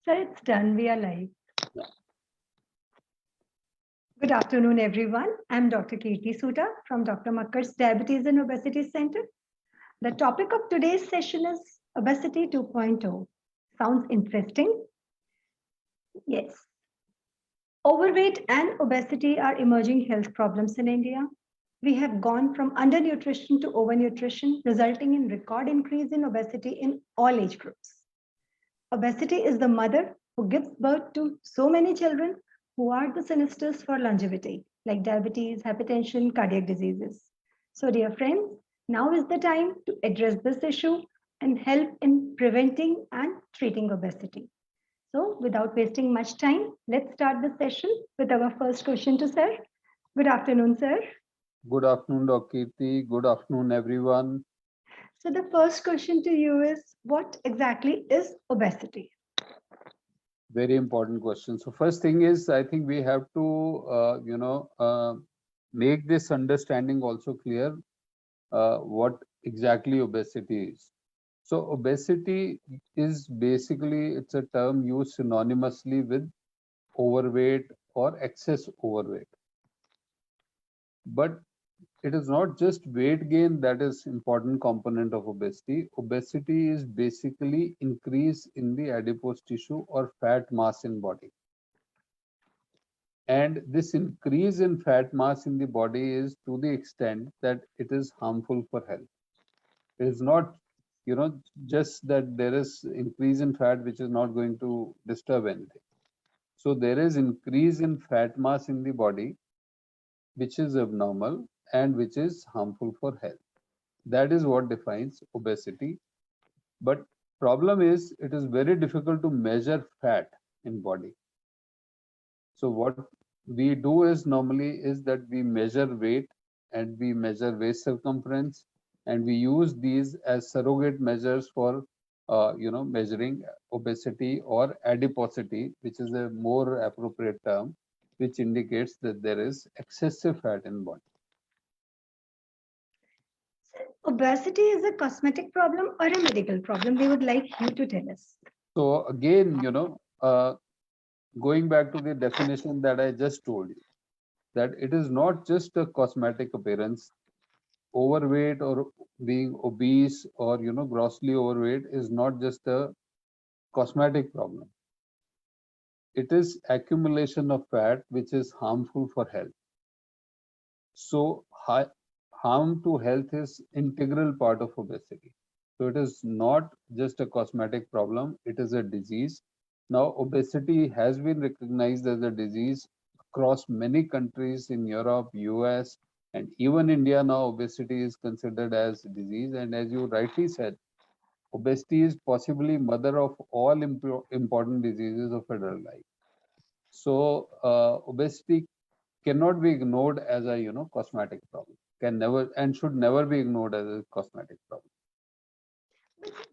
Sir, it's done. We are live. Yeah. Good afternoon, everyone. I'm Dr. Kirti Soota from Dr. Makkar's Diabetes and Obesity Center. The topic of today's session is Obesity 2.0. Sounds interesting? Yes. Overweight and obesity are emerging health problems in India. We have gone from undernutrition to overnutrition, resulting in record increase in obesity in all age groups. Obesity is the mother who gives birth to so many children who are the sinisters for longevity, like diabetes, hypertension, cardiac diseases. So, dear friends, now is the time to address this issue and help in preventing and treating obesity. So, without wasting much time, let's start the session with our first question to Sir. Good afternoon, Sir. Good afternoon, Dr. Kirti. Good afternoon, everyone. So, the first question to you is what exactly is obesity? Very important question. So, first thing is, I think we have to, make this understanding also clear what exactly obesity is. So, obesity is basically it's a term used synonymously with overweight or excess overweight. But it is not just weight gain that is important component of obesity. Obesity is basically increase in the adipose tissue or fat mass in body. And this increase in fat mass in the body is to the extent that it is harmful for health. It is not, just that there is increase in fat which is not going to disturb anything. So there is increase in fat mass in the body which is abnormal and which is harmful for health. That is what defines obesity. But problem is it is very difficult to measure fat in body. So what we do is normally is that we measure weight and we measure waist circumference and we use these as surrogate measures for measuring obesity or adiposity, which is a more appropriate term, which indicates that there is excessive fat in body. Obesity is a cosmetic problem or a medical problem? We would like you to tell us. So again, going back to the definition that I just told you, that it is not just a cosmetic appearance. Overweight or being obese or grossly overweight is not just a cosmetic problem. It is accumulation of fat which is harmful for health. So harm to health is integral part of obesity. So it is not just a cosmetic problem, it is a disease. Now obesity has been recognized as a disease across many countries in Europe, US, and even India. Now obesity is considered as a disease, and as you rightly said, obesity is possibly mother of all important diseases of adult life. So obesity cannot be ignored as a cosmetic problem. Can never and should never be ignored as a cosmetic problem.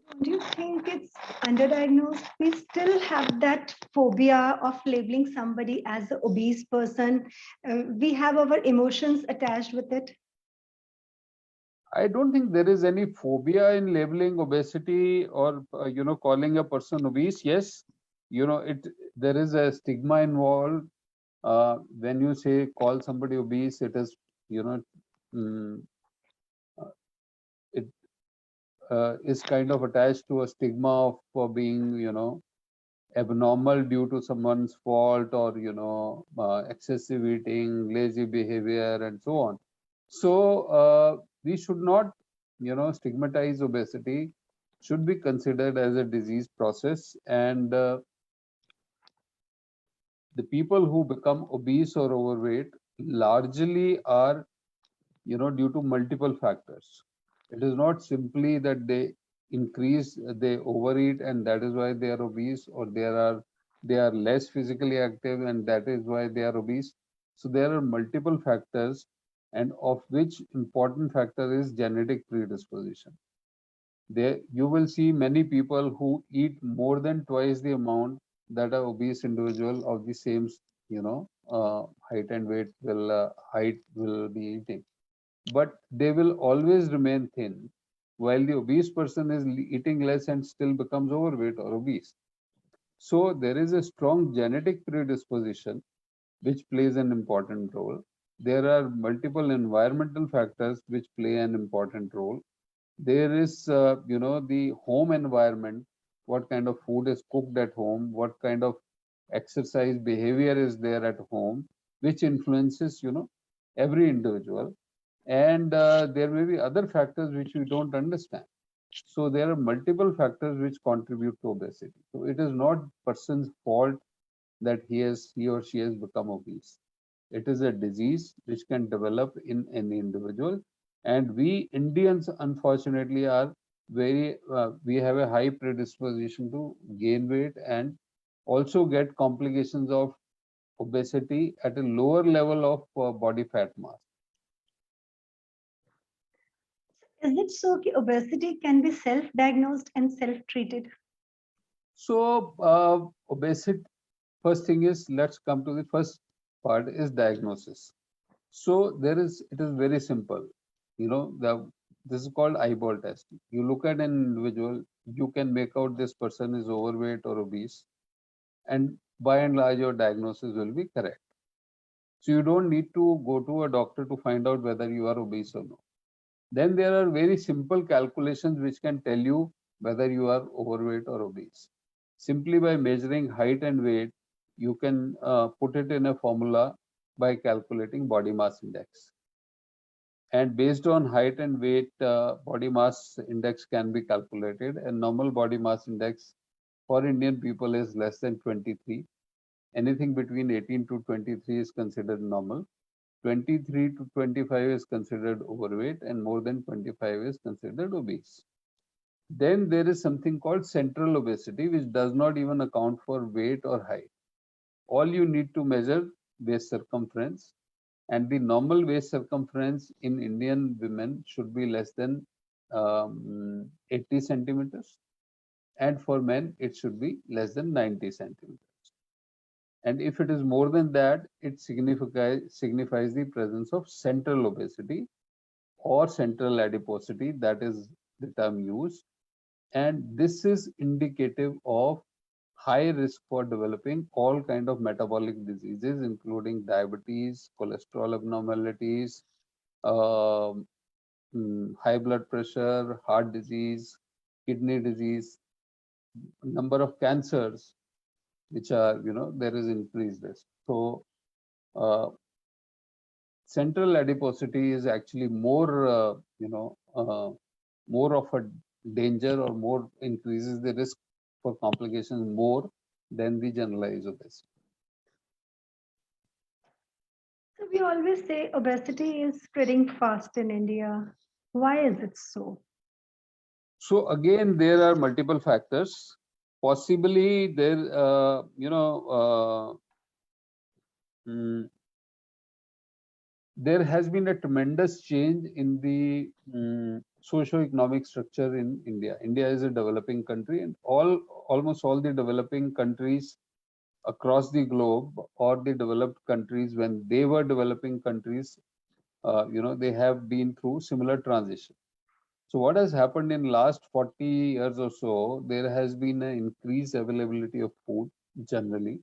Don't you think it's underdiagnosed? We still have that phobia of labeling somebody as an obese person. We have our emotions attached with it. I don't think there is any phobia in labeling obesity or calling a person obese. Yes, there is a stigma involved. When you say call somebody obese, it is mm, it is kind of attached to a stigma of being abnormal due to someone's fault or excessive eating, lazy behavior, and so on. So we should not stigmatize obesity. Should be considered as a disease process, and the people who become obese or overweight largely are due to multiple factors. It is not simply that they overeat and that is why they are obese, or they are less physically active and that is why they are obese. So there are multiple factors, and of which important factor is genetic predisposition. There you will see many people who eat more than twice the amount that a obese individual of the same height and weight will be eating, but they will always remain thin, while the obese person is eating less and still becomes overweight or obese. So there is a strong genetic predisposition which plays an important role. There are multiple environmental factors which play an important role. There is, the home environment, what kind of food is cooked at home, what kind of exercise behavior is there at home, which influences, every individual. And there may be other factors which we don't understand. So there are multiple factors which contribute to obesity. So it is not person's fault that he or she has become obese. It is a disease which can develop in any individual. And we Indians, unfortunately, are we have a high predisposition to gain weight and also get complications of obesity at a lower level of body fat mass. Is it so that obesity can be self-diagnosed and self-treated? So, obesity, first thing is, let's come to the first part is diagnosis. So it is very simple. This is called eyeball test. You look at an individual, you can make out this person is overweight or obese, and by and large, your diagnosis will be correct. So you don't need to go to a doctor to find out whether you are obese or not. Then there are very simple calculations which can tell you whether you are overweight or obese. Simply by measuring height and weight, you can put it in a formula by calculating body mass index. And based on height and weight, body mass index can be calculated. And normal body mass index for Indian people is less than 23. Anything between 18 to 23 is considered normal. 23 to 25 is considered overweight, and more than 25 is considered obese. Then there is something called central obesity, which does not even account for weight or height. All you need to measure waist circumference, and the normal waist circumference in Indian women should be less than 80 centimeters, and for men it should be less than 90 centimeters. And if it is more than that, it signifies the presence of central obesity or central adiposity. That is the term used. And this is indicative of high risk for developing all kind of metabolic diseases, including diabetes, cholesterol abnormalities, um, high blood pressure, heart disease, kidney disease, number of cancers, which are, there is increased risk. So uh, central adiposity is actually more, more of a danger, or more increases the risk for complications more than the generalized obesity. So we always say obesity is spreading fast in India. Why is it so? So again, there are multiple factors. Possibly there, mm, there has been a tremendous change in the socio-economic structure in India. India is a developing country, and almost all the developing countries across the globe, or the developed countries, when they were developing countries, they have been through similar transition. So what has happened in last 40 years or so, there has been an increased availability of food generally.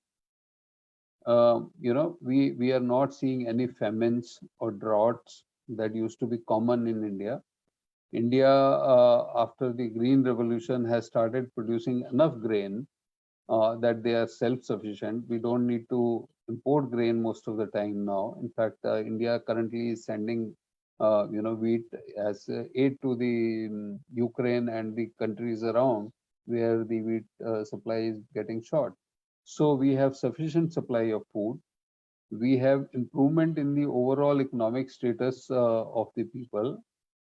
We are not seeing any famines or droughts that used to be common in India. India, after the Green Revolution, has started producing enough grain that they are self-sufficient. We don't need to import grain most of the time now. In fact, India currently is sending, wheat as aid to the Ukraine and the countries around where the wheat supply is getting short. So we have sufficient supply of food. We have improvement in the overall economic status of the people.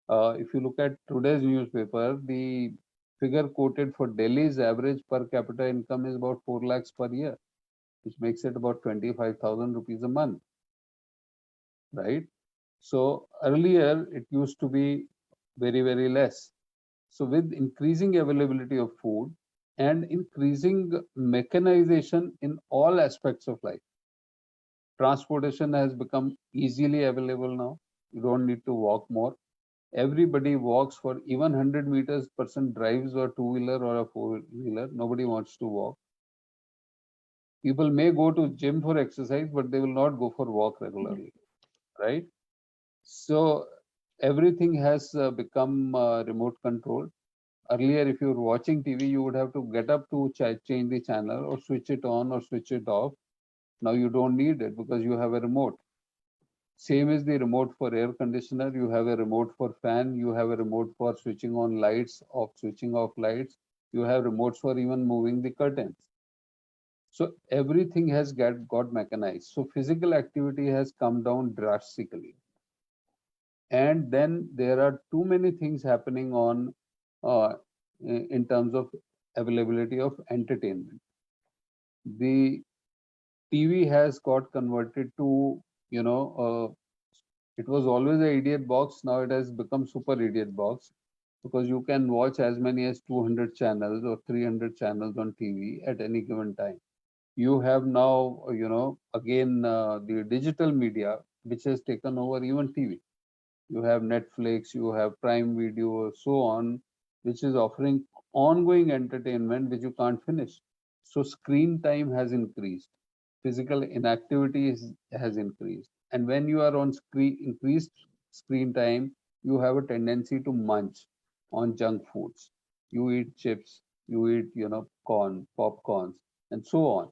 If you look at today's newspaper, the figure quoted for Delhi's average per capita income is about 4 lakhs per year, which makes it about 25,000 rupees a month, right? So earlier it used to be very, very less. So with increasing availability of food and increasing mechanization in all aspects of life, transportation has become easily available now. You don't need to walk more. Everybody walks for even 100 meters. Person drives a two-wheeler or a four-wheeler. Nobody wants to walk. People may go to gym for exercise, but they will not go for walk regularly, right? So everything has become remote controlled. Earlier, if you were watching TV, you would have to get up to change the channel or switch it on or switch it off. Now you don't need it because you have a remote. Same is the remote for air conditioner. You have a remote for fan. You have a remote for switching on lights, off switching off lights. You have remotes for even moving the curtains. So everything has got mechanized. So physical activity has come down drastically. And then there are too many things happening on uh, in terms of availability of entertainment. The TV has got converted to, you know, it was always a idiot box. Now it has become super idiot box because you can watch as many as 200 channels or 300 channels on TV at any given time. You have now, again, the digital media, which has taken over even TV. You have Netflix, you have Prime Video, so on, which is offering ongoing entertainment which you can't finish. So screen time has increased, physical inactivity has increased, and when you are on screen, increased screen time, you have a tendency to munch on junk foods. You eat chips, you eat, corn, popcorns, and so on.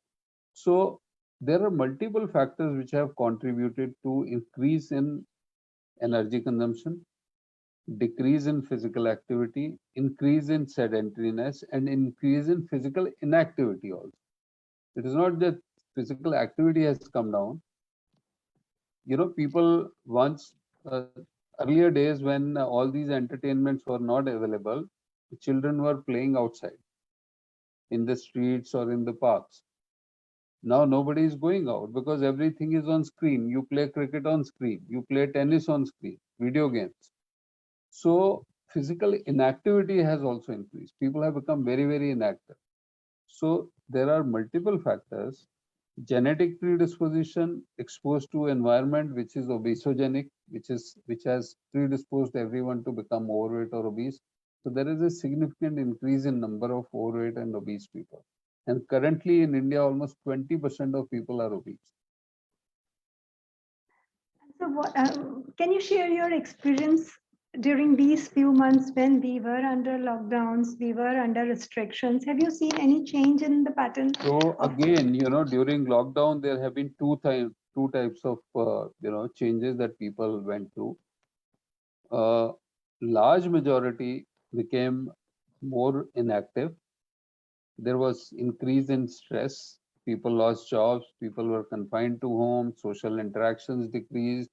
So there are multiple factors which have contributed to increase in energy consumption, decrease in physical activity, increase in sedentariness, and increase in physical inactivity also. It is not that physical activity has come down. People once, uh, earlier days when all these entertainments were not available, the children were playing outside in the streets or in the parks. Now nobody is going out because everything is on screen. You play cricket on screen, you play tennis on screen, video games. So physical inactivity has also increased. People have become very, very inactive. So there are multiple factors. Genetic predisposition, exposed to environment which is obesogenic, which has predisposed everyone to become overweight or obese. So there is a significant increase in number of overweight and obese people. And currently in India, almost 20% of people are obese. So, can you share your experience during these few months when we were under lockdowns, we were under restrictions? Have you seen any change in the pattern? So again, during lockdown, there have been two types of changes that people went through. Large majority became more inactive. There was increase in stress. People lost jobs. People were confined to home. Social interactions decreased.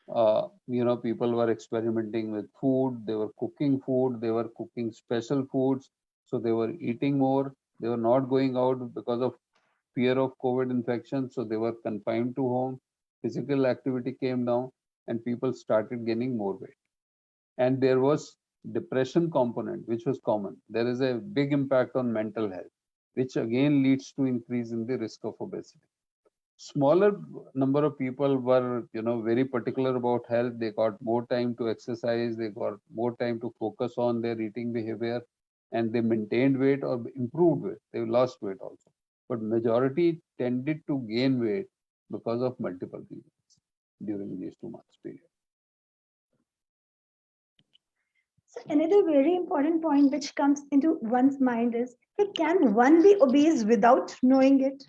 People were experimenting with food. They were cooking food. They were cooking special foods. So they were eating more. They were not going out because of fear of COVID infection. So they were confined to home. Physical activity came down, and people started gaining more weight. And there was depression component, which was common. There is a big impact on mental health, which again leads to increase in the risk of obesity. Smaller number of people were, very particular about health. They got more time to exercise. They got more time to focus on their eating behavior, and they maintained weight or improved weight. They lost weight also. But majority tended to gain weight because of multiple reasons during these 2 months period. So another very important point which comes into one's mind is, hey, can one be obese without knowing it?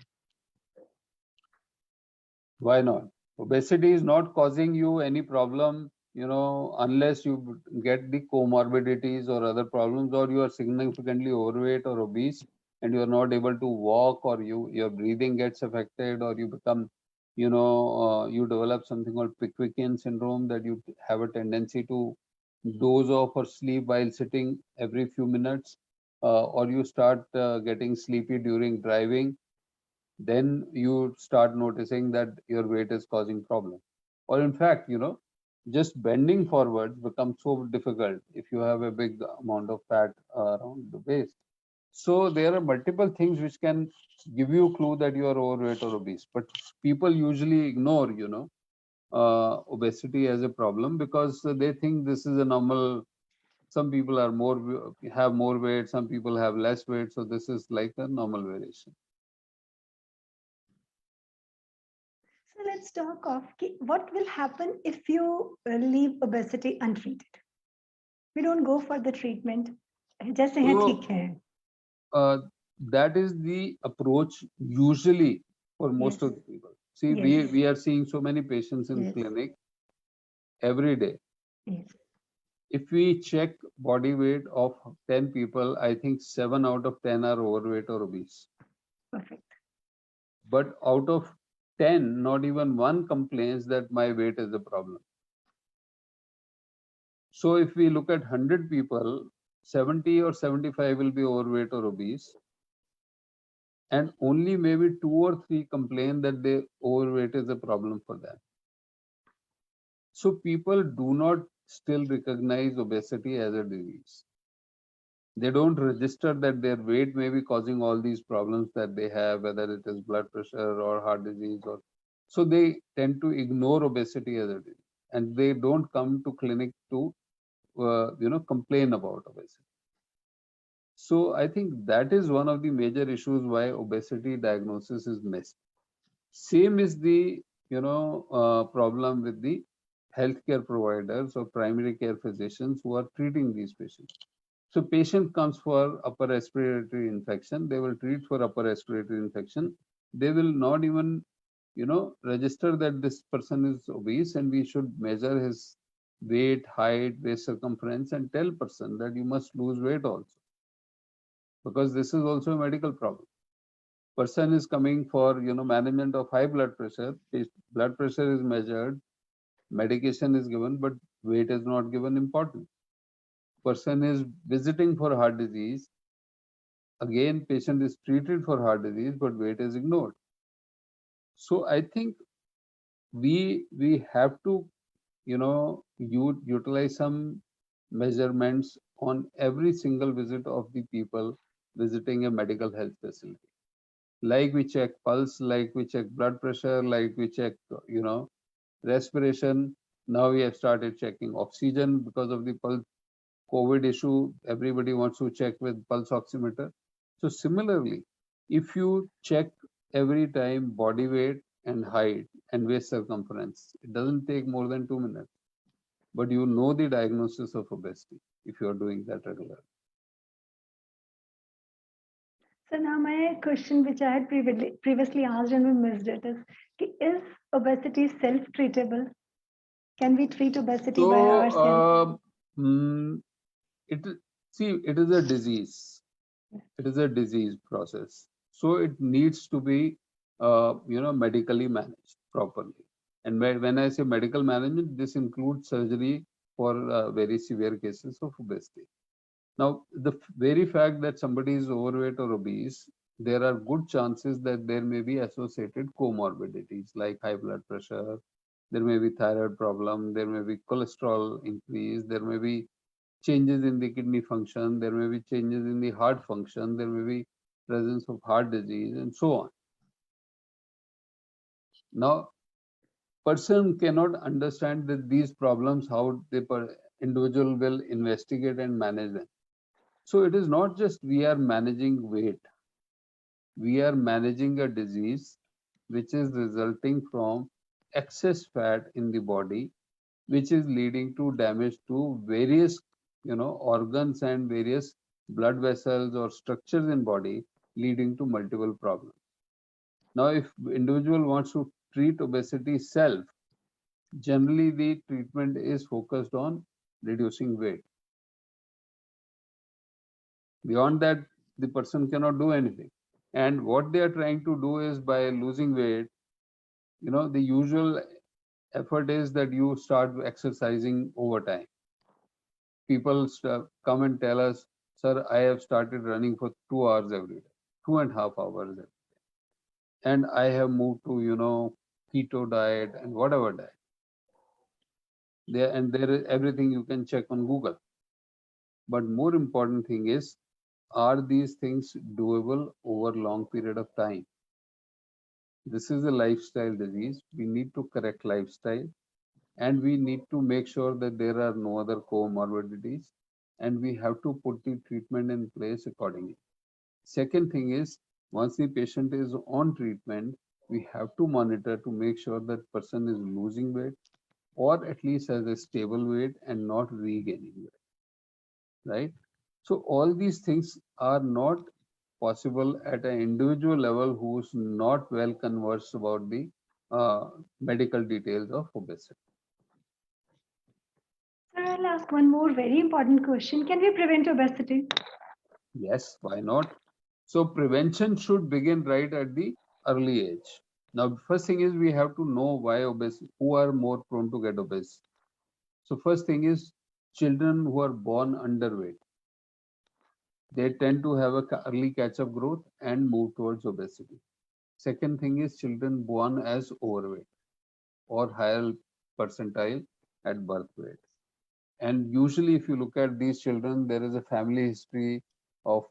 Why not? Obesity is not causing you any problem, unless you get the comorbidities or other problems, or you are significantly overweight or obese and you are not able to walk, or your breathing gets affected, or you become, you develop something called Pickwickian syndrome, that you have a tendency to doze off or sleep while sitting every few minutes, or you start getting sleepy during driving. Then you start noticing that your weight is causing problem. Or in fact, just bending forward becomes so difficult if you have a big amount of fat around the waist. So there are multiple things which can give you a clue that you are overweight or obese, but people usually ignore, obesity as a problem because they think this is a normal. Some people are have more weight, some people have less weight, so this is like a normal variation. So let's talk of what will happen if you leave obesity untreated. We don't go for the treatment. जैसे हैं So ठीक है. uh, that is the approach usually for most Yes. of the people. See, Yes. we are seeing so many patients in Yes. clinic every day. Yes. If we check body weight of 10 people, I think 7 out of 10 are overweight or obese. Perfect. But out of 10, not even one complains that my weight is a problem. So if we look at 100 people, 70 or 75 will be overweight or obese, and only maybe 2 or 3 complain that the overweight is a problem for them. So people do not still recognize obesity as a disease. They don't register that their weight may be causing all these problems that they have, whether it is blood pressure or heart disease, or so they tend to ignore obesity as a disease, and they don't come to clinic to complain about obesity. So I think that is one of the major issues why obesity diagnosis is missed. Same is the problem with the healthcare providers or primary care physicians who are treating these patients. So patient comes for upper respiratory infection, they will treat for upper respiratory infection. They will not even, register that this person is obese and we should measure his weight, height, waist circumference and tell person that you must lose weight also. Because this is also a medical problem. Person is coming for, management of high blood pressure. Blood pressure is measured, medication is given, but weight is not given importance. Person is visiting for heart disease. Again, patient is treated for heart disease, but weight is ignored. So I think we have to, utilize some measurements on every single visit of the people visiting a medical health facility. Like we check pulse, like we check blood pressure, like we check, respiration. Now we have started checking oxygen because of the pulse COVID issue. Everybody wants to check with pulse oximeter. So similarly, if you check every time body weight and height and waist circumference, it doesn't take more than 2 minutes. But you know the diagnosis of obesity if you are doing that regularly. So now my question, which I had previously asked and we missed it, is obesity self-treatable? Can we treat obesity by So ourselves? it see it is a disease. It is a disease process. So it needs to be medically managed properly. And when I say medical management, this includes surgery for very severe cases of obesity. Now, the very fact that somebody is overweight or obese, there are good chances that there may be associated comorbidities like high blood pressure, there may be thyroid problem, there may be cholesterol increase, there may be changes in the kidney function, there may be changes in the heart function, there may be presence of heart disease, and so on. Now, person cannot understand that these problems, how the individual will investigate and manage them. So it is not just we are managing weight, we are managing a disease which is resulting from excess fat in the body, which is leading to damage to various organs and various blood vessels or structures in body, leading to multiple problems. Now if individual wants to treat obesity self, generally the treatment is focused on reducing weight. Beyond that, the person cannot do anything. And what they are trying to do is by losing weight, the usual effort is that you start exercising over time. People come and tell us, sir, I have started running for 2 hours every day, 2.5 hours every day. And I have moved to, keto diet and whatever diet. There is everything you can check on Google. But more important thing is, are these things doable over long period of time? This is a lifestyle disease. We need to correct lifestyle and we need to make sure that there are no other comorbidities and we have to put the treatment in place accordingly. Second thing is, once the patient is on treatment, we have to monitor to make sure that person is losing weight or at least has a stable weight and not regaining weight, right? So all these things are not possible at an individual level who's not well conversed about the medical details of obesity. Sir, I'll ask one more very important question. Can we prevent obesity? Yes, why not? So prevention should begin right at the early age. Now, first thing is we have to know why obese, who are more prone to get obese. So first thing is children who are born underweight. They tend to have a early catch-up growth and move towards obesity. Second thing is children born as overweight or higher percentile at birth weight. And usually, if you look at these children, there is a family history of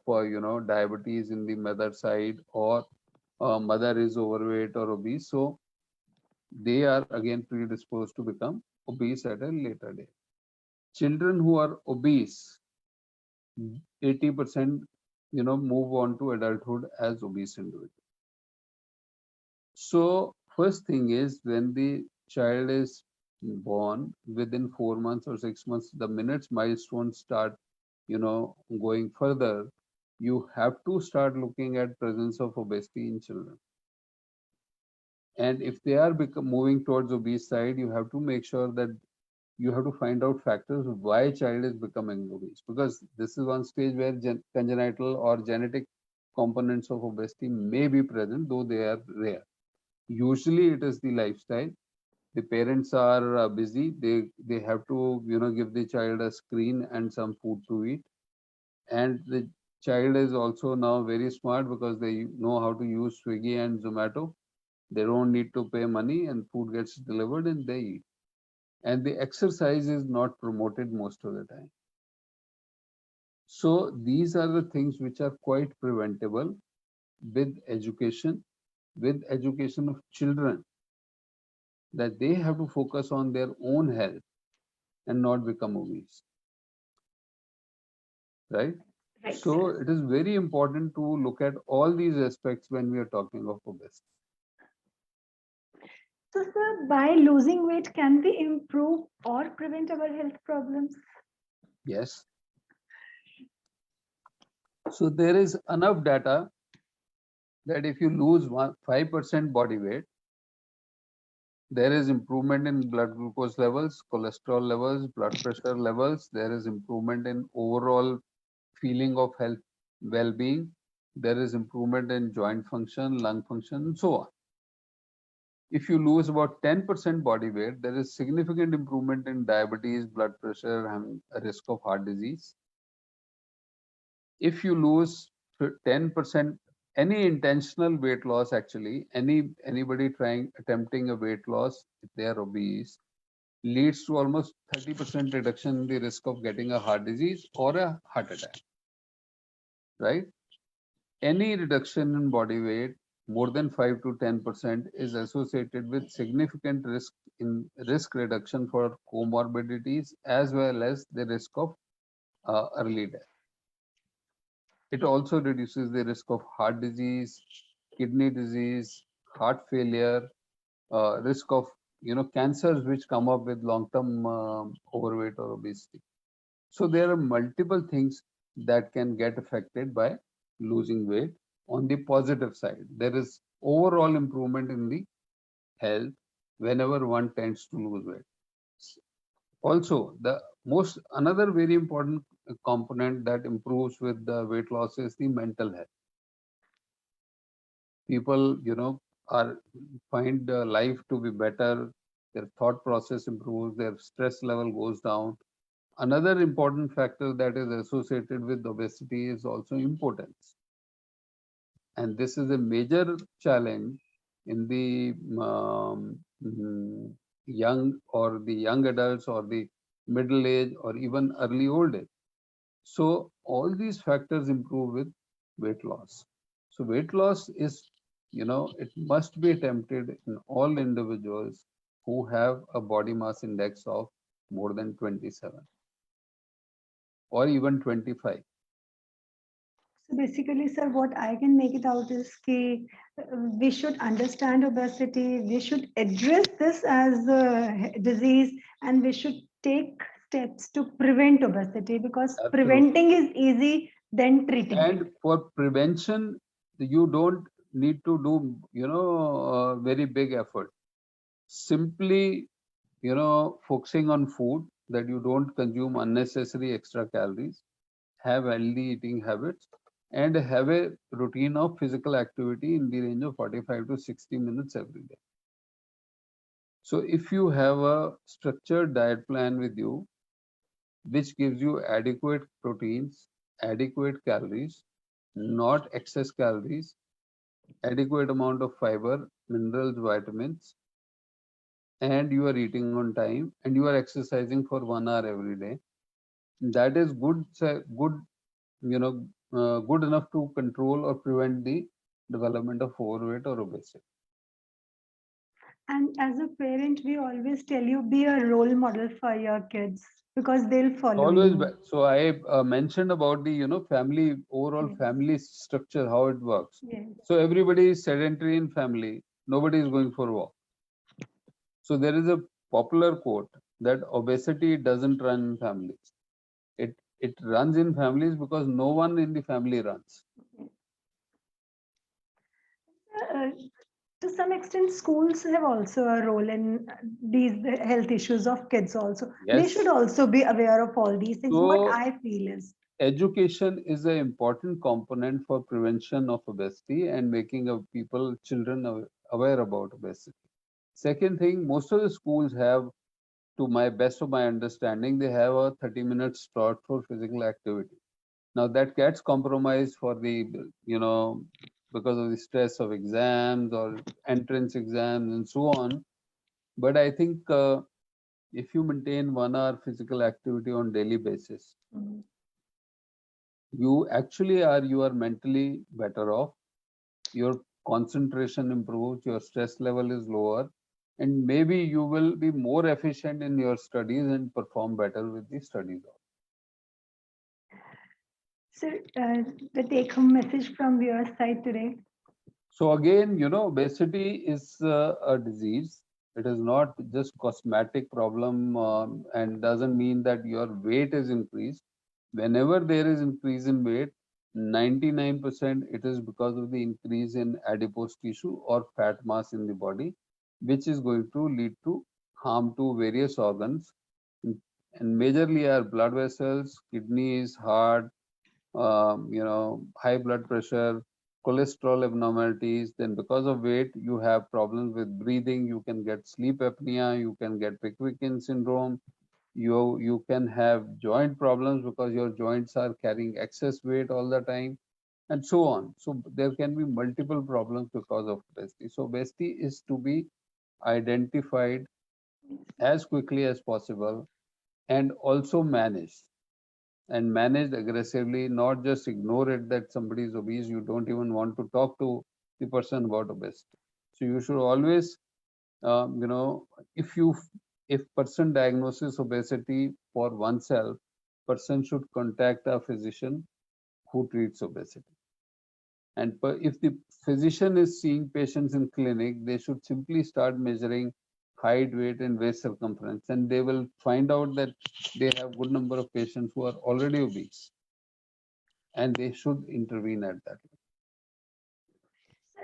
diabetes in the mother side, or mother is overweight or obese, so they are again predisposed to become obese at a later date. Children who are obese, 80% move on to adulthood as obese individuals. So first thing is when the child is born, within 4 months or 6 months, the minutes milestones start, going further, you have to start looking at presence of obesity in children. And if they are moving towards obese side, you have to make sure that you have to find out factors why child is becoming obese, because this is one stage where congenital or genetic components of obesity may be present, though they are rare. Usually it is the lifestyle. The parents are busy, they have to give the child a screen and some food to eat, and the child is also now very smart because they know how to use Swiggy and Zomato. They don't need to pay money and food gets delivered and they eat, and the exercise is not promoted most of the time. So these are the things which are quite preventable with education of children, that they have to focus on their own health and not become obese, right? Right, So sir. it is very important to look at all these aspects when we are talking of obesity. So, sir, by losing weight, can we improve or prevent our health problems? Yes. So there is enough data that if you lose 5% body weight, there is improvement in blood glucose levels, cholesterol levels, blood pressure levels. There is improvement in overall feeling of health, well-being. There is improvement in joint function, lung function, and so on. If you lose about 10% body weight, there is significant improvement in diabetes, blood pressure, and a risk of heart disease. If you lose 10%, any intentional weight loss, actually, anybody attempting a weight loss, if they are obese, leads to almost 30% reduction in the risk of getting a heart disease or a heart attack, right? Any reduction in body weight more than 5 to 10% is associated with significant risk reduction for comorbidities as well as the risk of early death. It also reduces the risk of heart disease, kidney disease, heart failure, risk of cancers which come up with long-term overweight or obesity. So there are multiple things that can get affected by losing weight. On the positive side, there is overall improvement in the health whenever one tends to lose weight. Also, the most another very important component that improves with the weight loss is the mental health. People, are find life to be better. Their thought process improves. Their stress level goes down. Another important factor that is associated with obesity is also impotence. And this is a major challenge in the young adults or the middle age or even early old age. So all these factors improve with weight loss. So weight loss is, it must be attempted in all individuals who have a body mass index of more than 27 or even 25. So basically, sir, what I can make it out is that we should understand obesity, we should address this as a disease, and we should take steps to prevent obesity because Absolutely. preventing is easy than treating it. And for prevention, you don't need to do, very big effort. Simply, focusing on food, that you don't consume unnecessary extra calories, have healthy eating habits, and have a routine of physical activity in the range of 45 to 60 minutes every day. So if you have a structured diet plan with you, which gives you adequate proteins, adequate calories, not excess calories, adequate amount of fiber, minerals, vitamins, and you are eating on time, and you are exercising for 1 hour every day, that is good, good, good enough to control or prevent the development of overweight or obesity. And as a parent, we always tell you be a role model for your kids because they'll follow Always. you. So I mentioned about the family, overall Yes, family structure, how it works. yes. So everybody is sedentary in family, nobody is going for a walk. So there is a popular quote that obesity doesn't run in families. It runs in families because no one in the family runs. Uh, to some extent, schools have also a role in these health issues of kids also. They should Yes. also be aware of all these things. What So I feel is, education is an important component for prevention of obesity and making of people, children aware about obesity. Second thing, most of the schools have, to my best of my understanding, they have a 30 minutes slot for physical activity. Now that gets compromised for the, because of the stress of exams or entrance exams and so on. But I think if you maintain 1 hour physical activity on daily basis, mm, you are mentally better off. Your concentration improves, your stress level is lower, and maybe you will be more efficient in your studies and perform better with the studies. so the take-home message from your side today. So again, obesity is a disease. It is not just cosmetic problem, and doesn't mean that your weight is increased. Whenever there is increase in weight, 99% it is because of the increase in adipose tissue or fat mass in the body, which is going to lead to harm to various organs, and majorly our blood vessels, kidneys, heart, high blood pressure, cholesterol abnormalities. Then because of weight, you have problems with breathing. You can get sleep apnea. You can get Pickwickian syndrome. You can have joint problems because your joints are carrying excess weight all the time, and so on. So there can be multiple problems because of obesity. So obesity is to be identified as quickly as possible and also managed, and managed aggressively, not just ignore it that somebody is obese. You don't even want to talk to the person about obesity. So you should always, if if person diagnoses obesity for oneself, person should contact a physician who treats obesity. And if the physician is seeing patients in clinic, they should simply start measuring height, weight, and waist circumference, and they will find out that they have good number of patients who are already obese, and they should intervene at that.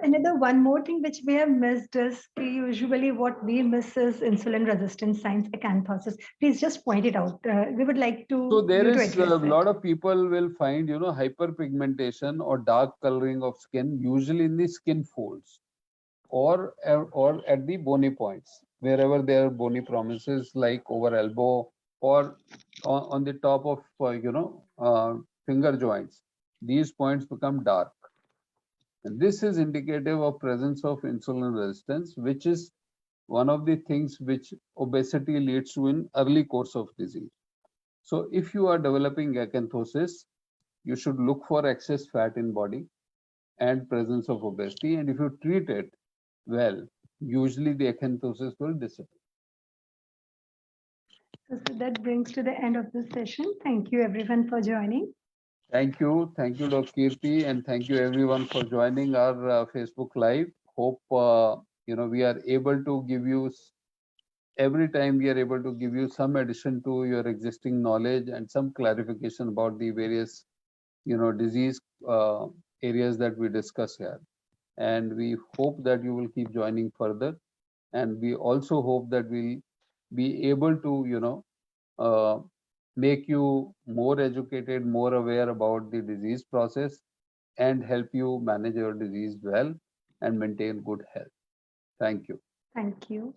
Another one more thing which we have missed is usually what we miss is insulin resistance signs, acanthosis. Please just point it out. We would like So to there you to is a address it. lot of people will find, hyperpigmentation or dark coloring of skin, usually in the skin folds or at the bony points, wherever there are bony prominences like over elbow or on the top of, finger joints. These points become dark. And this is indicative of presence of insulin resistance, which is one of the things which obesity leads to in early course of disease. So if you are developing acanthosis, you should look for excess fat in body and presence of obesity. And if you treat it well, usually the acanthosis will disappear. So that brings to the end of this session. Thank you everyone for joining. Thank you. Thank you, Dr. Kirti, and thank you everyone for joining our Facebook Live. Hope we are able to give you every time we are able to give you some addition to your existing knowledge and some clarification about the various disease areas that we discuss here. And we hope that you will keep joining further. And we also hope that we'll be able to uh, make you more educated, more aware about the disease process, and help you manage your disease well and maintain good health. Thank you. Thank you.